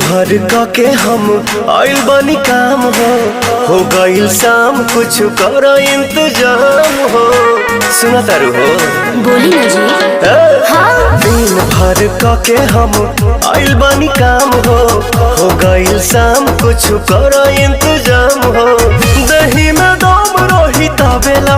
भर के हम आइल बनी काम हो गइल शाम कुछ कर इंतजाम हो। सुना तारू हो बोली ना जी। हाँ। दिन भर के हम आइल बनी काम हो गइल शाम कुछ कर इंतजाम हो। दही में दम रही तबेला